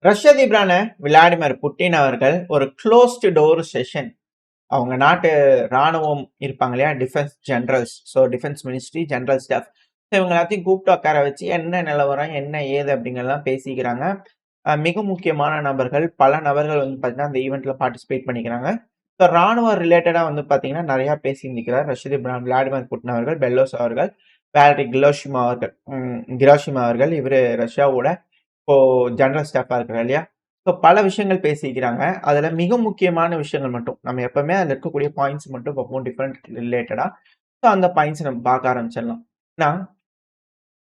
ரஷ்ய அதிபரான Vladimir Putin அவர்கள் ஒரு க்ளோஸ்டு டோர் செஷன் அவங்க நாட்டு ராணுவம் இருப்பாங்க இல்லையா, defence generals, defence ministry general staff, இவங்க எல்லாத்தையும் கூப்பிட்டு உட்கார வச்சு என்ன நிலவரம் என்ன ஏது அப்படிங்கறதெல்லாம் பேசிக்கிறாங்க. மிக முக்கியமான நபர்கள், பல நபர்கள் வந்து பாத்தீங்கன்னா அந்த ஈவெண்ட்ல பார்ட்டிசிபேட் பண்ணிக்கிறாங்க. ராணுவ ரிலேட்டடா வந்து பாத்தீங்கன்னா நிறைய பேசியிருக்கிறார் ரஷ்ய அதிபர் விளாடிமிர் புட்டின் அவர்கள், பெல்லோஸ் அவர்கள், வேலரி கிலோஷிமா அவர்கள். இவரு ரஷ்யாவோட இப்போ ஜெனரல் ஸ்டாஃபா இருக்கிறார் இல்லையா? பல விஷயங்கள் பேசிக்கிறாங்க. அதுல மிக முக்கியமான விஷயங்கள் மட்டும் நம்ம எப்பவுமே அதுல இருக்கக்கூடிய பாயிண்ட்ஸ் மட்டும் பார்ப்போம் டிஃபரெண்ட் ரிலேட்டடா. அந்த பாயிண்ட்ஸ் நம்ம பார்க்க ஆரம்பிச்சிடலாம். ஏன்னா,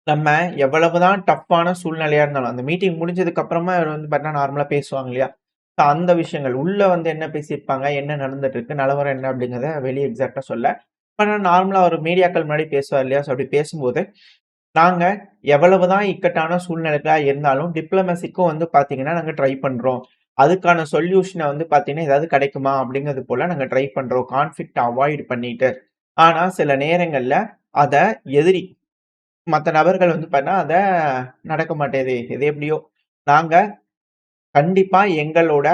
நம்ம எவ்வளவுதான் டஃப்பான சூழ்நிலையா இருந்தாலும், அந்த மீட்டிங் முடிஞ்சதுக்கு அப்புறமா இவர் வந்து பார்த்தீங்கன்னா நார்மலா பேசுவாங்க இல்லையா? அந்த விஷயங்கள் உள்ள வந்து என்ன பேசியிருப்பாங்க, என்ன நடந்துட்டு இருக்கு, நிலவரம் என்ன அப்படிங்கிறத வெளிய எக்ஸாக்ட்டா சொல்ல. ஆனா நார்மலா ஒரு மீடியாக்கள் முன்னாடி பேசுவார் இல்லையா? அப்படி பேசும்போது நாங்க எவ்வளவுதான் இக்கட்டான சூழ்நிலைகளா இருந்தாலும், டிப்ளோமசிக்கும் வந்து பார்த்தீங்கன்னா, நாங்க ட்ரை பண்றோம். அதுக்கான சொல்யூஷன வந்து பார்த்தீங்கன்னா, ஏதாவது கிடைக்குமா? அப்படிங்கிறது போல நாங்க ட்ரை பண்றோம். கான்ஃப்ளிக்ட்ட அவாய்ட் பண்ணிட்டு. ஆனா, சில நேரங்கள்ல அத எதிரி மத்த நபர்கள் வந்து பார்த்தீங்கன்னா, அத நடக்க மாட்டேது. எது எப்படியோ, நாங்க கண்டிப்பா எங்களோட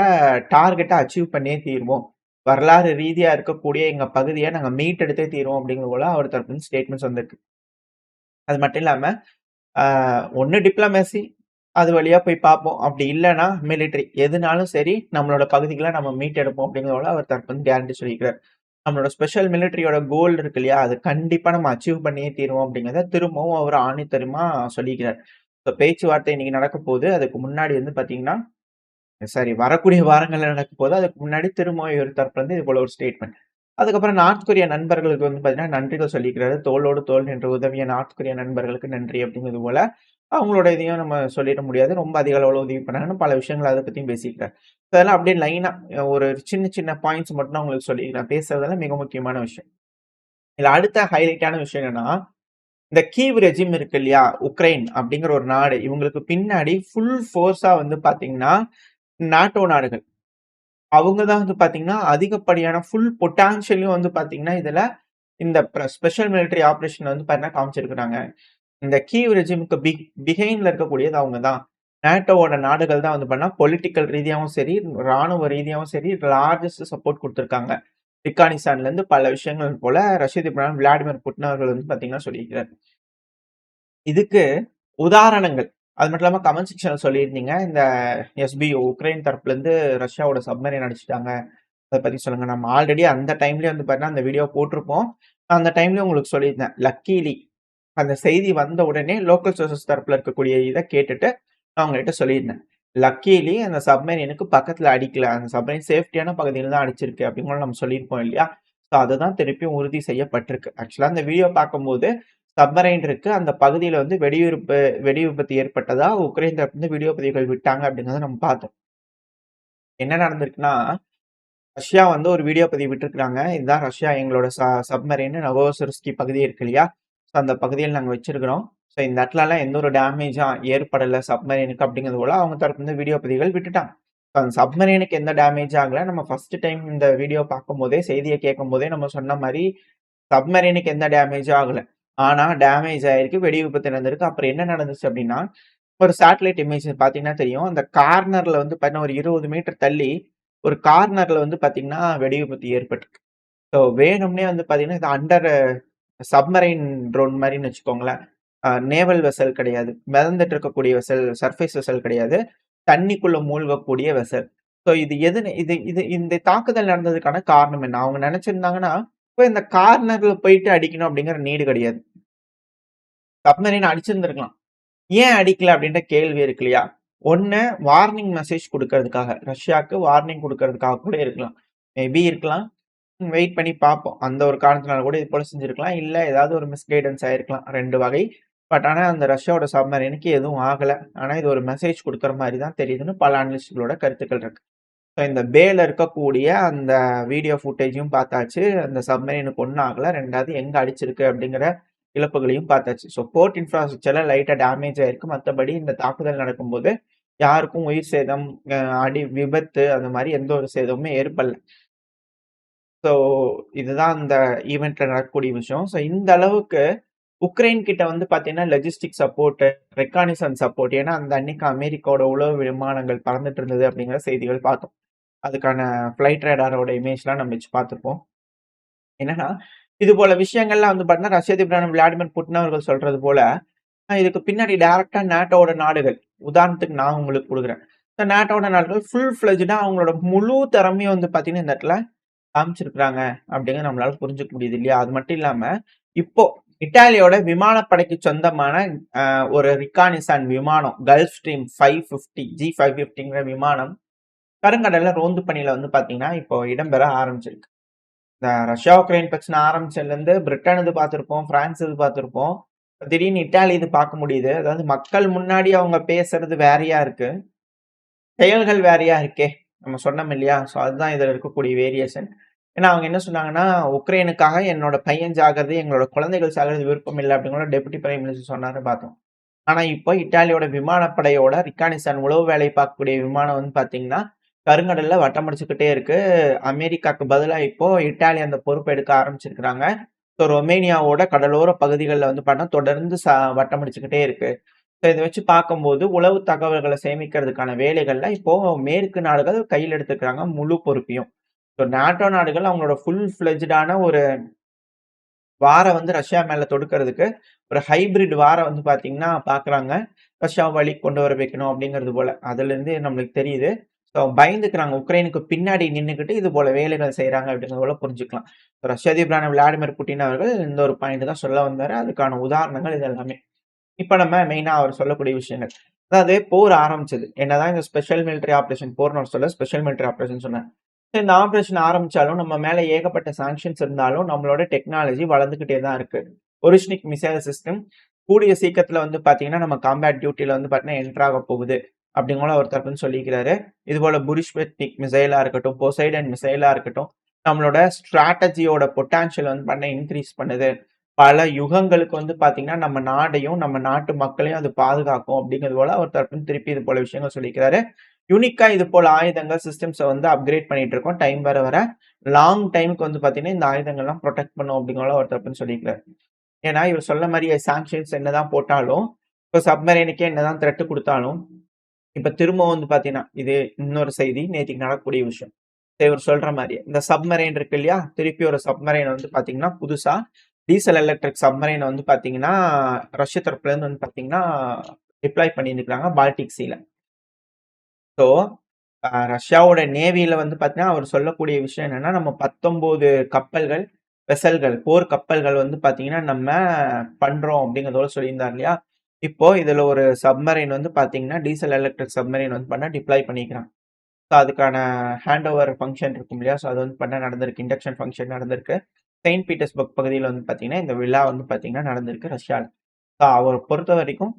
டார்கெட்ட அச்சீவ் பண்ணியே தீருவோம். வரலாறு ரீதியா இருக்கக்கூடிய எங்க பகுதிய நாங்க மீட்டெடுத்தே தீருவோம் அப்படிங்கிறது போல அவர் தரப்பிலிருந்து ஸ்டேட்மெண்ட்ஸ் வந்திருக்கு. அது மட்டும் இல்லாம ஒண்ணு டிப்ளமேசி அது வழியா போய் பார்ப்போம். அப்படி இல்லன்னா மிலிட்டரி. எதுனாலும் சரி நம்மளோட பகுதிகள நம்ம மீட்டெடுப்போம் அப்படிங்கிறதோட அவர் தரப்பு வந்து கேரண்டி சொல்லியிருக்கிறார். நம்மளோட ஸ்பெஷல் மிலிட்டரியோட கோல் இருக்கு இல்லையா? அது கண்டிப்பா நம்ம அச்சீவ் பண்ணியே தீருவோம் அப்படிங்கிறத திரும்பவும் அவர் ஆணித்தரமா சொல்லிக்கிறார். பேச்சுவார்த்தை இன்னைக்கு நடக்கப் போகுது. அதுக்கு முன்னாடி வந்து பார்த்தீங்கன்னா, சாரி வரக்கூடிய வாரங்கள்ல நடக்கப் போகுது. அதுக்கு முன்னாடி திரும்பவும் இவர் தரப்புல இருந்து இது போல ஒரு ஸ்டேட்மெண்ட். அதுக்கப்புறம் நார்த் கொரியா நண்பர்களுக்கு வந்து பார்த்தீங்கன்னா, நன்றிகள் சொல்லிக்கிறாரு. தோளோடு தோள் நின்று உதவிய நார்த் கொரியா நண்பர்களுக்கு நன்றி அப்படிங்கிறது போல, அவங்களோட இதையும் நம்ம சொல்லிட முடியாது. ரொம்ப அதிக அளவுல உதவி பண்ணாங்கன்னு பல விஷயங்கள் அத பத்தியும் பேசியிருக்கிறார். அதெல்லாம் அப்படியே லைனா ஒரு சின்ன சின்ன பாயிண்ட்ஸ் மட்டும் தான் உங்களுக்கு சொல்லிக்கிறேன். பேசுறதெல்லாம் மிக முக்கியமான விஷயம். இதுல அடுத்த ஹைலைட்டான விஷயம் என்னன்னா, இந்த கீவ் ரெஜிம் இருக்கு இல்லையா? உக்ரைன் அப்படிங்கிற ஒரு நாடு. இவங்களுக்கு பின்னாடி ஃபுல் ஃபோர்ஸா வந்து பார்த்தீங்கன்னா, நாட்டோ நாடுகள். அவங்க தான் வந்து பார்த்தீங்கன்னா, அதிகப்படியான ஃபுல் பொட்டான்ஷியலையும் வந்து பார்த்தீங்கன்னா, இதுல இந்த ஸ்பெஷல் மிலிட்டரி ஆப்பரேஷன் வந்து பார்த்தீங்கன்னா காமிச்சிருக்கிறாங்க. இந்த கீவ் ரெஜிமுக்கு பிஹைண்ட்ல இருக்கக்கூடியது அவங்க தான். நேட்டோவோட நாடுகள் தான் வந்து பண்ணா பொலிட்டிக்கல் ரீதியாவும் சரி, ராணுவ ரீதியாவும் சரி, லார்ஜஸ்ட் சப்போர்ட் குடுத்திருக்காங்க. ஆப்கானிஸ்தான்ல இருந்து பல விஷயங்கள் போல ரஷ்ய அதிபர் விளாடிமிர் புட்டின் அவர்கள் வந்து பார்த்தீங்கன்னா சொல்லியிருக்கிறார். இதுக்கு உதாரணங்கள். அது மட்டும் இல்லாம கமெண்ட் செக்ஷன்ல சொல்லியிருந்தீங்க. இந்த எஸ்பிஓ உக்ரைன் தரப்புல இருந்து ரஷ்யாவோட சப்மரீன் அடிச்சுட்டாங்க. அத பத்தி சொல்லுங்க. நம்ம ஆல்ரெடி அந்த டைம்லயே வந்து பார்த்தீங்கன்னா, அந்த வீடியோ போட்டிருப்போம். அந்த டைம்லயே உங்களுக்கு சொல்லியிருந்தேன். லக்கீலி அந்த செய்தி வந்த உடனே லோக்கல் சோர்சஸ் தரப்புல இருக்கக்கூடிய இத கேட்டுட்டு, நான் உங்ககிட்ட சொல்லியிருந்தேன். லக்கீலி அந்த சப்மரீனுக்கு பக்கத்துல அடிக்கல. அந்த சப்மரீன் சேஃப்டியான பகுதியில தான் அடிச்சிருக்கு அப்படின்னு கூட நம்ம சொல்லியிருப்போம் இல்லையா? அதுதான் திருப்பியும் உறுதி செய்யப்பட்டிருக்கு. ஆக்சுவலா அந்த வீடியோ பார்க்கும்போது சப்மரைன் இருக்கு. அந்த பகுதியில வந்து வெடி விபத்து ஏற்பட்டதா உக்ரைன் தரப்புலருந்து வீடியோ பதிவுகள் விட்டாங்க அப்படிங்கிறத நம்ம பார்த்தோம். என்ன நடந்திருக்குன்னா, ரஷ்யா வந்து ஒரு வீடியோ பதிவு விட்டுருக்காங்க. இதுதான் ரஷ்யா எங்களோட சப்மரைன் நவோசிர்ஸ்கி பகுதி இருக்கு இல்லையா? அந்த பகுதியில் நாங்க வச்சிருக்கிறோம். இந்த இடத்துலலாம் எந்த ஒரு டேமேஜும் ஏற்படல சப்மரைனுக்கு அப்படிங்கிறது போல அவங்க தரப்புலருந்து வீடியோ பதிவுகள் விட்டுட்டாங்க. அந்த சப்மரைனுக்கு எந்த டேமேஜும் ஆகல. நம்ம ஃபர்ஸ்ட் டைம் இந்த வீடியோ பார்க்கும்போதே, செய்திய கேட்கும்போதே நம்ம சொன்ன மாரி சப்மரீனுக்கு எந்த டேமேஜும் ஆகல. ஆனா டேமேஜ் ஆயிருக்கு. வெடி விபத்து நடந்திருக்கு. அப்புறம் என்ன நடந்துச்சு அப்டின்னா, ஒரு சேட்டலைட் இமேஜ் பார்த்தீங்கன்னா தெரியும். அந்த கார்னர்ல வந்து பார்த்தீங்கன்னா, ஒரு 20 மீட்டர் தள்ளி ஒரு கார்னர்ல வந்து பார்த்தீங்கன்னா, வெடி விபத்து ஏற்பட்டிருக்கு. வேணும்னே வந்து பார்த்தீங்கன்னா, இது அண்டர் சப்மரைன் ட்ரோன் மாரின்னு வச்சுக்கோங்களேன். நேவல் வெசல் கிடையாது. மிதந்துட்டு இருக்கக்கூடிய வெசல், சர்ஃபேஸ் வெசல் கிடையாது. தண்ணிக்குள்ள மூழ்கக்கூடிய வெசல். இது எதுன்னு இது இது இந்த தாக்குதல் நடந்ததுக்கான காரணம் என்ன? அவங்க நெனச்சிருந்தாங்கன்னா, போய் இந்த கார்னர்ல போயிட்டு அடிக்கணும் அப்படிங்கிற நீடு கிடையாது. சப்மரீன் அடிச்சிருந்திருக்கலாம். ஏன் அடிக்கல அப்படின்ற கேள்வி இருக்கு இல்லையா? ஒண்ணு வார்னிங் மெசேஜ் குடுக்கறதுக்காக. ரஷ்யாக்கு வார்னிங் குடுக்கறதுக்காக கூட இருக்கலாம். மேபி இருக்கலாம். வெயிட் பண்ணி பார்ப்போம். அந்த ஒரு காரணத்தினால கூட இது போல செஞ்சிருக்கலாம். இல்ல ஏதாவது ஒரு மிஸ்கைடன்ஸ் ஆயிருக்கலாம். 2 வகை. ஆனா அந்த ரஷ்யாவோட சப்மரீனுக்கு எதுவும் ஆகல. ஆனா இது ஒரு மெசேஜ் குடுக்குற மாரி தான் தெரியுதுன்னு பல அனலிஸ்ட்களோட கருத்துக்கள் இருக்கு. இந்த பேல இருக்கக்கூடிய அந்த வீடியோ ஃபுட்டேஜையும் பார்த்தாச்சு. அந்த சப்மரீனுக்கு ஒண்ணும் ஆகல. 2வது எங்க அடிச்சிருக்கு அப்படிங்கிற இழப்புகளையும் பார்த்தாச்சு. போர்ட் இன்ஃப்ராஸ்ட்ரக்சர்ல லைட்டா டேமேஜ் ஆயிருக்கு. மத்தபடி இந்த தாக்குதல் நடக்கும்போது யாருக்கும் உயிர் சேதம், விபத்து அந்த மாரி எந்த ஒரு சேதமுமே ஏற்படல. ஸோ இதுதான் அந்த ஈவென்ட்ல நடக்கக்கூடிய விஷயம். இந்த அளவுக்கு உக்ரைன் கிட்ட வந்து பார்த்தீங்கன்னா, லாஜிஸ்டிக் சப்போர்ட், ரெக்கானிசன்ஸ் சப்போர்ட். ஏன்னா, அந்த அன்னைக்கு அமெரிக்காவோட உளவு விமானங்கள் பறந்துட்டு இருந்தது அப்படிங்கிற செய்திகள் பார்த்தோம். அதுக்கான ஃபிளைட் ரேடாரோட இமேஜ்லாம் நம்ம வச்சு பார்த்துருப்போம். என்னன்னா, இது போல விஷயங்கள்லாம் வந்து பார்த்தீங்கன்னா, ரஷ்ய அதிபரான விளாடிமிர் புட்டின் அவர்கள் சொல்றது போல, இதுக்கு பின்னாடி டைரக்ட்டா நேட்டோட நாடுகள். உதாரணத்துக்கு நான் உங்களுக்கு குடுக்குறேன். இந்த நேட்டோட நாடுகள் ஃபுல் ஃபிளெட்ஜ்டா அவங்களோட முழு திறமையும் வந்து பார்த்தீங்கன்னா, இந்த இடத்துல காமிச்சிருக்கிறாங்க அப்படிங்கிறத நம்மளால புரிஞ்சுக்க முடியுது இல்லையா? அது மட்டும் இல்லாம, இப்போ இட்டாலியோட விமானப்படைக்கு சொந்தமான ஒரு ரிகானிசான் விமானம், கல்ஃப் ஸ்ட்ரீம் 550 G550ங்கிற விமானம் கருங்கடல்ல ரோந்து பணியில வந்து பார்த்தீங்கன்னா, இப்போ இடம்பெற ஆரம்பிச்சிருக்கு. இந்த ரஷ்யா, உக்ரைன் பிரச்சனை ஆரம்பிச்சதுலேருந்து பிரிட்டன் இது பார்த்திருப்போம், பிரான்ஸ் இது பார்த்திருப்போம். திடீர்னு இட்டாலி இது பார்க்க முடியுது. அதாவது மக்கள் முன்னாடி அவங்க பேசுறது வேறயா இருக்கு. செயல்கள் வேறயா இருக்கே! நம்ம சொன்னோம் இல்லையா? ஸோ அதுதான் இதுல இருக்கக்கூடிய வேரியேஷன். ஏன்னா அவங்க என்ன சொன்னாங்கன்னா, "உக்ரைனுக்காக என்னோட பையன் சாகுறது, எங்களோட குழந்தைகள் சாகுறது விருப்பம் இல்ல." அப்படிங்கிற டெப்யூட்டி பிரைம் மினிஸ்டர் சொன்னாரு பார்த்தோம். ஆனா இப்போ இட்டாலியோட விமானப்படையோட ரிக்கானிசான் உளவு வேலை பார்க்கக்கூடிய விமானம் வந்து பார்த்தீங்கன்னா, கருங்கடல்ல வட்டமடிச்சுக்கிட்டே இருக்கு. அமெரிக்காக்கு பதிலா இப்போ இட்டாலி அந்த பொறுப்ப எடுக்க ஆரம்பிச்சிருக்கிறாங்க. ஸோ ரொமேனியாவோட கடலோர பகுதிகள்ல வந்து பார்த்தா தொடர்ந்து வட்டமடிச்சுக்கிட்டே இருக்கு. ஸோ இத வச்சு பார்க்கும்போது உளவு தகவல்கள சேமிக்கிறதுக்கான வேலைகள்ல இப்போ மேற்கு நாடுகள் கையில எடுத்துக்கிறாங்க முழு பொறுப்பையும். ஸோ நாட்டோ நாடுகள் அவங்களோட ஃபுல் ஃபிளெட்ஜ்டான ஒரு வார வந்து ரஷ்யா மேல தொடுக்கிறதுக்கு, ஒரு ஹைபிரிட் வார வந்து பார்த்தீங்கன்னா பார்க்குறாங்க. ரஷ்யாவ வழிக்கு கொண்டு வர வைக்கணும் அப்படிங்கிறது போல. அதுலருந்து நம்மளுக்கு தெரியுது. ஸோ பயந்துக்கிறாங்க. உக்ரைனுக்கு பின்னாடி நின்னுகிட்டு இது போல வேலைகள் செய்றாங்க அப்படிங்கிறது போல புரிஞ்சுக்கலாம். ரஷ்ய அதிபரான விளாடிமிர் புட்டின் அவர்கள் இந்த ஒரு பாயிண்ட் தான் சொல்ல வந்தாரு. அதுக்கான உதாரணங்கள் இது எல்லாமே. இப்ப நம்ம மெயினா அவர் சொல்லக்கூடிய விஷயங்கள். அதாவது போர் ஆரம்பிச்சது. என்னதான் இந்த ஸ்பெஷல் மிலிட்டரி ஆப்பரேஷன் போர்ன்னு அவர் சொல்ல ஸ்பெஷல் மிலிட்டரி ஆப்பரேஷன் சொன்னார். இந்த ஆப்பரேஷன் ஆரம்பிச்சாலும் நம்ம மேல ஏகப்பட்ட சாங்ஷன்ஸ் இருந்தாலும் நம்மளோட டெக்னாலஜி வளர்ந்துகிட்டே தான் இருக்கு. ஒரிஷ்னிக் மிசைல் சிஸ்டம் கூடிய சீக்கிரத்துல வந்து பாத்தீங்கன்னா நம்ம காம்பேட் டியூட்டில வந்து பாத்தீங்கன்னா என்டர் ஆக போகுது அப்படிங்கிற ஒரு தரப்புன்னு சொல்லிக்கிறாரு. இது போல புரிஷ்பெட்னிக் மிசைலா இருக்கட்டும், பொசைடன் மிசைலா இருக்கட்டும், நம்மளோட ஸ்ட்ராட்டஜியோட பொட்டான்ஷியல் வந்து பண்ண இன்க்ரீஸ் பண்ணுது. பல யுகங்களுக்கு வந்து பாத்தீங்கன்னா நம்ம நாடையும், நம்ம நாட்டு மக்களையும் அது பாதுகாக்கும் அப்படிங்கிறது போல ஒரு தரப்புன்னு திருப்பி இது போல விஷயங்கள் சொல்லிக்கிறாரு. யூனிக்கா இது போல ஆயுதங்கள், சிஸ்டம்ஸ வந்து அப்கிரேட் பண்ணிட்டு இருக்கோம். டைம் வர வர லாங் டைம்க்கு வந்து பாத்தீங்கன்னா, இந்த ஆயுதங்கள்லாம் புரொடெக்ட் பண்ணும் அப்படிங்கிற ஒரு தரப்புன்னு சொல்லியிருக்காரு. ஏன்னா, இவர் சொன்ன மாரியே சாங்ஷன்ஸ் என்னதான் போட்டாலும், இப்ப சப்மரைனுக்கே என்னதான் த்ரெட் குடுத்தாலும், இப்ப திரும்ப வந்து பாத்தீங்கன்னா, இது இன்னொரு செய்தி நேத்திக்கு நடக்கக்கூடிய விஷயம். இவர் சொல்ற மாரியே. இந்த சப்மரைன் இருக்கு இல்லையா? திருப்பி ஒரு சப்மரைன் வந்து பாத்தீங்கன்னா, புதுசா டீசல் எலக்ட்ரிக் சப்மரைன வந்து பாத்தீங்கன்னா, ரஷ்ய தரப்புல இருந்து வந்து பாத்தீங்கன்னா, டிப்ளாய் பண்ணியிருக்காங்க பால்டிக் சீல. ஸோ, ரஷ்யாவோட நேவில வந்து பார்த்தீங்கன்னா, அவர் சொல்லக்கூடிய விஷயம் என்னன்னா, நம்ம 19 கப்பல்கள், வெசல்கள், போர் கப்பல்கள் வந்து பார்த்தீங்கன்னா, நம்ம பண்றோம் அப்படிங்கிறதோட சொல்லியிருந்தார் இல்லையா? இப்போ இதுல ஒரு சப்மரைன் வந்து பார்த்தீங்கன்னா, டீசல் எலக்ட்ரிக் சப்மரைன் வந்து பண்ண டிப்ளாய் பண்ணிக்கிறாங்க. ஸோ, அதுக்கான ஹேண்ட் ஓவர் ஃபங்ஷன் இருக்கும் இல்லையா? ஸோ, அது வந்து பண்ண நடந்திருக்கு. இண்டக்ஷன் ஃபங்ஷன் நடந்திருக்கு. செயின்ட் பீட்டர்ஸ்பர்க் பகுதியில வந்து பார்த்தீங்கன்னா, இந்த விழா வந்து பார்த்தீங்கன்னா நடந்திருக்கு ரஷ்யால. ஸோ, அவர பொறுத்தவரைக்கும்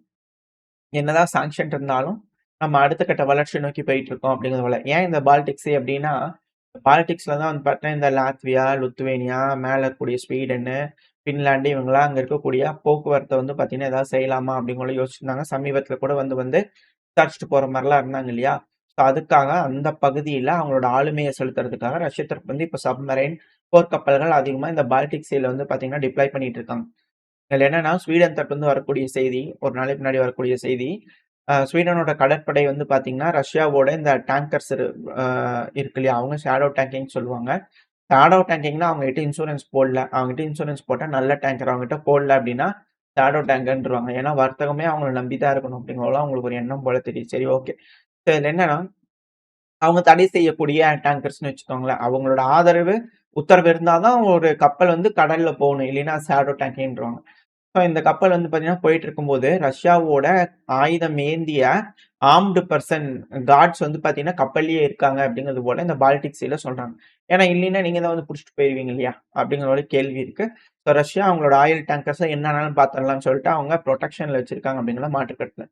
என்னதான் சாங்ஷன் இருந்தாலும், நம்ம அடுத்த கட்ட வளர்ச்சி நோக்கி போயிட்டு இருக்கோம் அப்படிங்கிறது போல. ஏன் இந்த பால்டிக்ஸ் அப்படின்னா, பால்டிக்ஸ்ல தான் வந்து பார்த்தீங்கன்னா, இந்த லாத்வியா, லுத்வேனியா, மேல இருக்கக்கூடிய ஸ்வீடன்னு, பின்லாந்து இவங்கலாம் அங்க இருக்கக்கூடிய போக்குவரத்த வந்து பார்த்தீங்கன்னா, ஏதாவது செய்யலாமா அப்படின்னு யோசிச்சிருந்தாங்க. சமீபத்தில கூட வந்து வந்து விசாரிச்சுட்டு போற மாரிலாம் இருந்தாங்க இல்லையா? ஸோ அதுக்காக அந்த பகுதியில அவங்களோட ஆளுமைய செலுத்துறதுக்காக ரஷ்ய தரப்பு வந்து இப்ப சப்மரைன், போர்க்கப்பல்கள் அதிகமா இந்த பால்டிக் சீல வந்து பார்த்தீங்கன்னா, டிப்ளாய் பண்ணிட்டு இருக்காங்க. இதுல என்னன்னா, ஸ்வீடன் தரப்புலருந்து வரக்கூடிய செய்தி, ஒரு நாளைக்கு முன்னாடி வரக்கூடிய செய்தி, ஸ்வீடனோட கடற்படை வந்து பார்த்தீங்கன்னா, ரஷ்யாவோட இந்த டேங்கர்ஸ் அ இருக்கு இல்லையா? அவங்க ஷேடோ டேங்கிங்ன்னு சொல்லுவாங்க. ஷேடோ டேங்கிங்ன்னா அவங்ககிட்ட இன்சூரன்ஸ் போடல. அவங்ககிட்ட இன்சூரன்ஸ் போட்டா நல்ல டேங்கர் அவங்ககிட்ட போடல அப்டின்னா, ஷேடோ டேங்கர்ன்ருவாங்க. ஏன்னா வர்த்தகமே அவங்கள நம்பி தான் இருக்கணும் அப்டிங்கிறதெல்லாம் அவங்களுக்கு ஒரு எண்ணம் போல தெரியுது. சரி ஓகே. இதுல என்னன்னா, அவங்க தடை செய்யக்கூடிய டேங்கர்ஸ்ன்னு வச்சுக்கோங்களேன். அவங்களோட ஆதரவு, உத்தரவு இருந்தா தான் ஒரு கப்பல் வந்து கடல்ல போணும். இல்லைன்னா ஷேடோ டேங்கிங்ன்றுவாங்க. ஸோ இந்த கப்பல் வந்து பார்த்தீங்கன்னா, போயிட்டு இருக்கும்போது, ரஷ்யாவோட ஆயுதம் ஏந்திய ஆர்ம்டு பெர்சன் கார்ட்ஸ் வந்து பார்த்தீங்கன்னா, கப்பல்லயே இருக்காங்க அப்படிங்கிறது போல இந்த பால்டிக் சீல சொல்றாங்க. ஏன்னா இல்லைன்னா நீங்க தான் வந்து புடிச்சுட்டு போயிருவீங்க இல்லையா? அப்படிங்கிற ஒரு கேள்வி இருக்கு. ஸோ ரஷ்யா அவங்களோட ஆயில் டேங்கர்ஸ என்ன ஆனாலும் பார்த்துரலாம்னு சொல்லிட்டு அவங்க புரொடெக்ஷன்ல வச்சிருக்காங்க அப்படிங்கிற மாற்று கருத்து இல்ல.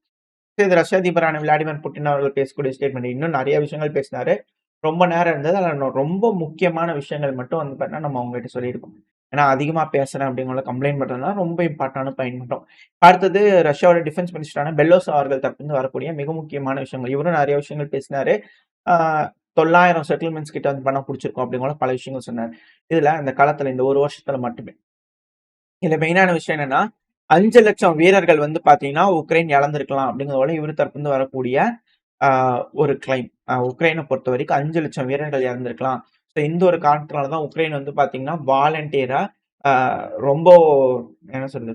இது ரஷ்ய அதிபரான விளாடிமிர் புட்டின் அவர்கள் பேசக்கூடிய ஸ்டேட்மெண்ட். இன்னும் நெறைய விஷயங்கள் பேசினாரு. ரொம்ப நேரம் இருந்தது. அதுல ரொம்ப முக்கியமான விஷயங்கள் மட்டும் வந்து பார்த்தீங்கன்னா, நம்ம அவங்ககிட்ட சொல்லியிருக்கோம். ஏன்னா அதிகமா பேசுறேன் அப்படிங்கிற கம்ப்ளைண்ட் பண்றதுனால ரொம்ப இம்பார்ட்டன்டான பாயிண்ட் மட்டும். அடுத்தது ரஷ்யாவோட டிஃபென்ஸ் மினிஸ்டரான பெல்லோஸ் அவர்கள் தரப்பிலிருந்து வரக்கூடிய மிக முக்கியமான விஷயங்கள். இவரும் நெறைய விஷயங்கள் பேசினாரு. ஆ 900 செட்டில்மென்ட்ஸ் கிட்ட வந்து பணம் புடிச்சிருக்கோம் அப்படிங்கிற பல விஷயங்கள் சொன்னாரு. இதுல இந்த காலத்துல இந்த 1 வருஷத்துல மட்டுமே. இதுல மெயினான விஷயம் என்னன்னா, 5,00,000 வீரர்கள் வந்து பார்த்தீங்கன்னா, உக்ரைன் இழந்திருக்கலாம் அப்படிங்கிறதோட இவரு தரப்புலருந்து வரக்கூடிய ஒரு கிளைம். உக்ரைன பொறுத்தவரைக்கும் 5,00,000 வீரர்கள் இறந்திருக்கலாம். ஸோ இந்த ஒரு காரணத்தினால தான் உக்ரைன் வந்து பார்த்தீங்கன்னா, வாலண்டியரா அ ரொம்ப என்ன சொல்றது?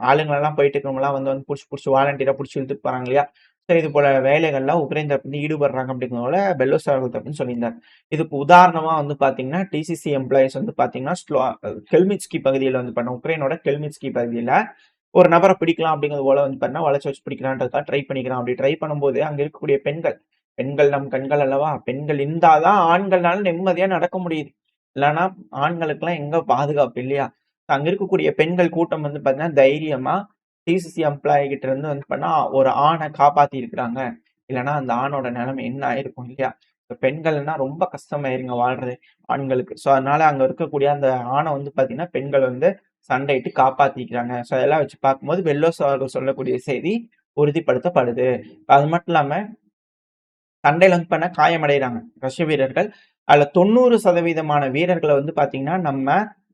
ஆளுங்களெல்லாம் போயிட்டு இருக்கிறவங்கலாம் வந்து வந்து புடிச்சு வாலண்டியரா புடிச்சு இழுத்துட்டு போறாங்க இல்லையா? ஸோ இது போல வேலைகள்லாம் உக்ரைன் தரப்புலருந்து ஈடுபடுறாங்க அப்படிங்கிறதோட பெல்லோஸ் அவர்கள் தரப்புன்னு சொல்லியிருந்தார். இதுக்கு உதாரணமா வந்து பார்த்தீங்கன்னா, டிசிசி எம்ப்ளாயீஸ் வந்து பார்த்தீங்கன்னா, கெல்மிட்ஸ்கி பகுதியில வந்து பண்ண உக்ரைனோட கெல்மிட்ஸ்கி பகுதியில ஒரு நபர பிடிக்கலாம் அப்படிங்கிறது போல வந்து பார்த்தீங்கன்னா, வலைச்சு வச்சு பிடிக்கலான்றதுக்காக ட்ரை பண்ணிக்கிறான். அப்படி ட்ரை பண்ணும்போது, அங்க இருக்கக்கூடிய பெண்கள், பெண்கள் நம் கண்கள் அல்லவா? பெண்கள் இருந்தா தான் ஆண்கள்னால நிம்மதியா நடக்க முடியுது. இல்லன்னா ஆண்களுக்கெல்லாம் எங்க பாதுகாப்பு இல்லையா? அங்க இருக்கக்கூடிய பெண்கள் கூட்டம் வந்து பார்த்தீங்கன்னா, தைரியமா டிசிசி எம்ப்ளாயி கிட்ட இருந்து வந்து பண்ணா ஒரு ஆண காப்பாத்தி இருக்கிறாங்க. இல்லன்னா அந்த ஆணோட நிலைமை என்ன ஆயிருக்கும் இல்லையா? இப்ப பெண்கள்னா ரொம்ப கஷ்டமாயிருங்க வாழ்றது ஆண்களுக்கு. ஸோ அதனால அங்க இருக்கக்கூடிய அந்த ஆண வந்து பார்த்தீங்கன்னா, பெண்கள் வந்து சண்டையிட்டு காப்பாத்திக்கிறாங்க. ஸோ அதெல்லாம் வச்சு பார்க்கும்போது பெல்லோஸ் அவர்கள் சொல்லக்கூடிய செய்தி உறுதிப்படுத்தப்படுது. அது மட்டும் இல்லாம சண்டையில வந்து பண்ண காயமடைறாங்க ரஷ்ய வீரர்கள். அதுல 90% வீரர்கள வந்து பார்த்தீங்கன்னா, நம்ம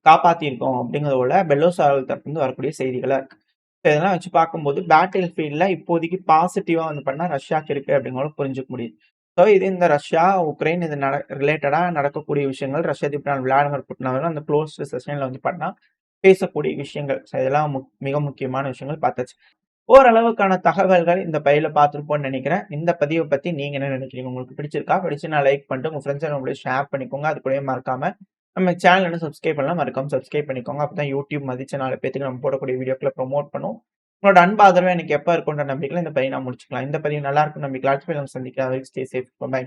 காப்பாத்தியிருக்கோம் அப்படிங்கிறதோட பெல்லோஸ் அவர்கள் தரப்பிலிருந்து வரக்கூடிய செய்திகளா இருக்கு. ஸோ இதெல்லாம் வச்சு பார்க்கும்போது பேட்டில் ஃபீல்ட்ல இப்போதைக்கு பாசிட்டிவா வந்து பண்ணா ரஷ்யாக்கு இருக்கு அப்படிங்கிறத புரிஞ்சுக்க முடியுது. ஸோ இது இந்த ரஷ்யா, உக்ரைன் இது ரிலேட்டடா நடக்கக்கூடிய விஷயங்கள். ரஷ்ய அதிபர் விளாடிமிர் புட்டின் அவர்கள் அந்த குளோஸ்ட் செஷன்ல வந்து பண்ணா பேசக்கூடிய விஷயங்கள். ஸோ இதெல்லாம் மிக முக்கியமான விஷயங்கள் பார்த்தாச்சு. ஓரளவுக்கான தகவல்கள் இந்த பதிவுல பார்த்திருப்போம்னு நெனைக்கிறேன். இந்த பதிவ பத்தி நீங்க என்ன நெனைக்கிறீங்க? உங்களுக்கு பிடிச்சிருக்கா? பிடிச்சுனா லைக் பண்ணிட்டு உங்க ஃப்ரெண்ட்ஸ் அண்ட் ஃபேமிலியோட ஷேர் பண்ணிக்கோங்க. அது கூடவே மறக்காம நம்ம சேனல் இன்னும் சப்ஸ்கிரைப் பண்ணலாம். மறக்காம சப்ஸ்கிரைப் பண்ணிக்கோங்க. அப்பதான் YouTube மதிச்சு 4 பேத்துக்கு நம்ம போடக்கூடிய வீடியோக்கள ப்ரமோட் பண்ணும். உங்களோட அன்பு ஆதரவு எனக்கு எப்ப இருக்குன்ற நம்பிக்கையில இந்த பதிவ நான் முடிச்சுக்கலாம். இந்த பதிவு நல்லா இருக்கும்னு நம்பிக்கையில அடுத்த பதிவுல சந்திக்கலாம். Stay safe. பை.